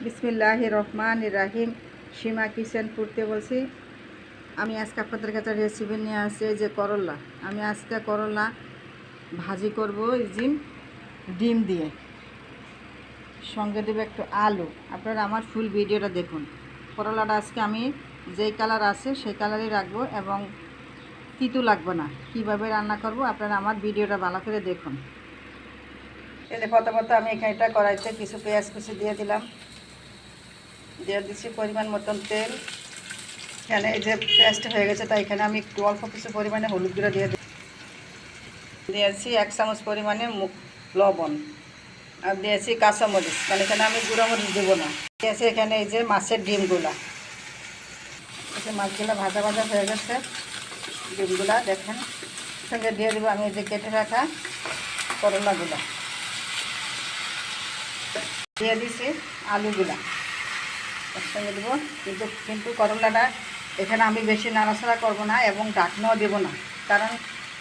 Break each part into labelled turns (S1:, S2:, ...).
S1: বিসমিল্লাহির রহমানির রহিম। সীমা কিচেন করতে বলছি। আমি আজকে আপনাদের কাছে রেসিপি নিয়ে আসছি যে করলা। আমি আজকে করলা ভাজি করব ডিম দিয়ে, সঙ্গে দেবো একটু আলু। আপনারা আমার ফুল ভিডিওটা দেখুন। করলাটা আজকে আমি যেই কালার আছে সেই কালারই রাখবো এবং তিতো লাগবে না। কীভাবে রান্না করব আপনারা আমার ভিডিওটা ভালো করে দেখুন। এতে প্রথমত আমি এখানটা কড়াইতে কিছু পেঁয়াজ কুচি দিয়ে দিলাম, দিয়ে দিচ্ছি পরিমাণ মতন তেল। এখানে এই যে পেঁয়াজটা হয়ে গেছে, তাই এখানে আমি একটু অল্প কিছু পরিমাণে হলুদ গুঁড়ো দিয়েছি 1 চামচ পরিমাণে লবণ, আর দিয়েছি কাঁচামরিচ, মানে এখানে আমি গুঁড়োমরিচ দেবো না। দিয়েছি এখানে এই যে মাছের ডিমগুলা, এই যে মাছগুলো ভাজা ভাজা হয়ে গেছে। ডিমগুলা দেখেন, সঙ্গে দিয়ে দেবো আমি এই যে কেটে রাখা করলাগুলো, দিয়ে দিছি আলুগুলা একসঙ্গে দেবো। কিন্তু করলাটা এখানে আমি বেশি নাড়াচাড়া করবো না এবং ঢাকনাও দেবো না, কারণ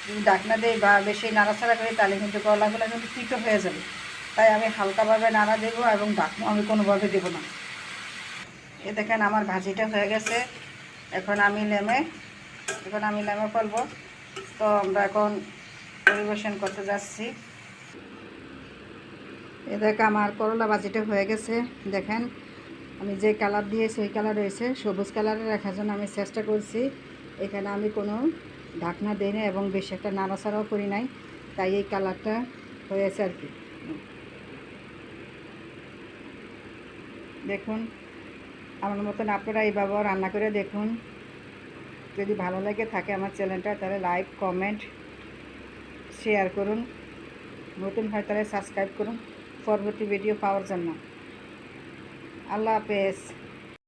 S1: যদি ঢাকনা দিই বা বেশি নাড়াচাড়া করি তাহলে কিন্তু করলাগুলো কিন্তু তিতো হয়ে যাবে। তাই আমি হালকাভাবে নাড়া দেবো এবং ঢাকনা আমি কোনোভাবে দেবো না। এ দেখেন আমার ভাজিটা হয়ে গেছে। এখন আমি নেমে ফেলবো। তো আমরা এখন পরিবেশন করতে যাচ্ছি। এ দেখে আমার করলা ভাজিটা হয়ে গেছে। দেখেন আমি যে কালার দিয়েছি ওই কালার রয়েছে, সবুজ কালারে রাখার জন্য আমি চেষ্টা করছি। এখানে আমি কোনো ঢাকনা দিই না এবং বেশি একটা নাড়াচাড়াও করি নাই, তাই এই কালারটা হয়েছে আর কি। দেখুন, আমার মতন আপনারা এইভাবে রান্না করে দেখুন। যদি ভালো লাগে থাকে আমার চ্যানেলটা, তাহলে লাইক কমেন্ট শেয়ার করুন। নতুন হয় তাহলে সাবস্ক্রাইব করুন পরবর্তী ভিডিও পাওয়ার জন্য। আল্লাহ হাফেজ।